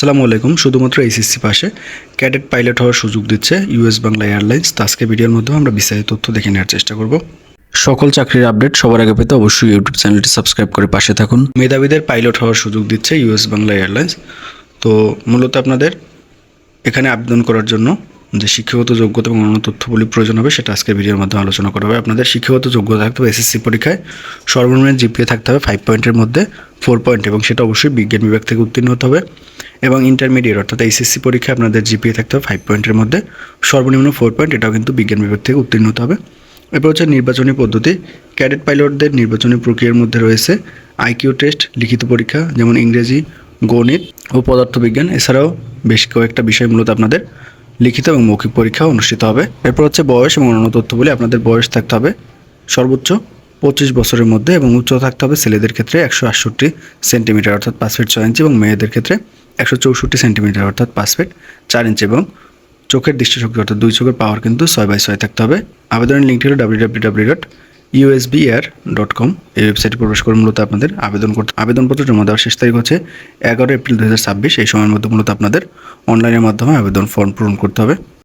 আসসালামু আলাইকুম। শুধুমাত্র এইচএসসি পাশে ক্যাডেট পাইলট হওয়ার সুযোগ দিচ্ছে ইউএস বাংলা এয়ারলাইন্স। তো আজকে ভিডিওর মাধ্যমে আমরা বিস্তারিত তথ্য দেখে নেওয়ার চেষ্টা করব। সকল চাকরির আপডেট সবার আগে পেতে অবশ্যই ইউটিউব চ্যানেলটি সাবস্ক্রাইব করে পাশে থাকুন। মেধাবীদের পাইলট হওয়ার সুযোগ দিচ্ছে ইউএস বাংলা এয়ারলাইন্স। তো মূলত আপনাদের এখানে আবেদন করার জন্য যে শিক্ষাগত যোগ্যতা এবং অন্যান্য তথ্যগুলি প্রয়োজন হবে সেটা আজকের ভিডিওর মাধ্যমে আলোচনা করা হবে। আপনাদের শিক্ষাগত যোগ্যতা থাকতে হবে এসএসসি পরীক্ষায় সর্বনিম্ন জিপিএ থাকতে হবে 5 পয়েন্টের মধ্যে 4 পয়েন্ট, এবং সেটা অবশ্যই বিজ্ঞান বিভাগ থেকে উত্তীর্ণ হতে হবে। এবং ইন্টারমিডিয়েট অর্থাৎ এইচএসসি পরীক্ষায় আপনাদের জিপিএ থাকতে হবে 5 পয়েন্টের মধ্যে সর্বনিম্ন 4 পয়েন্ট, এটাও কিন্তু বিজ্ঞান বিভাগ থেকে উত্তীর্ণ হতে হবে। এরপর হচ্ছে নির্বাচনী পদ্ধতি। ক্যাডেট পাইলটদের নির্বাচনী প্রক্রিয়ার মধ্যে রয়েছে আইকিউ টেস্ট, লিখিত পরীক্ষা যেমন ইংরেজি, গণিত ও পদার্থবিজ্ঞান, এছাড়াও বেশ কয়েকটা বিষয় মূলত আপনাদের লিখিত এবং মৌখিক পরীক্ষা অনুষ্ঠিত হবে। এরপর হচ্ছে বয়স এবং অন্যান্য তথ্যগুলি। আপনাদের বয়স থাকতে হবে সর্বোচ্চ 25 বছরের মধ্যে এবং উচ্চতা থাকতে হবে ছেলেদের ক্ষেত্রে 168 সেন্টিমিটার অর্থাৎ 5 ফিট 6 ইঞ্চি এবং মেয়েদের ক্ষেত্রে 164 সেন্টিমিটার অর্থাৎ 5 ফিট 4 ইঞ্চি, এবং চোখের দৃষ্টিশক্তি অর্থাৎ 2 চোখের পাওয়ার কিন্তু 6/6 থাকতে হবে। আবেদনের লিঙ্কটি হলো www.usbair.com। এই ওয়েবসাইটে প্রবেশ করে মূলত আপনাদের আবেদনপত্র জমা দেওয়ার শেষ তারিখ হচ্ছে 11 এপ্রিল 2026। এই সময়ের মধ্যে মূলত আপনাদের অনলাইনের মাধ্যমে আবেদন ফর্ম পূরণ করতে হবে।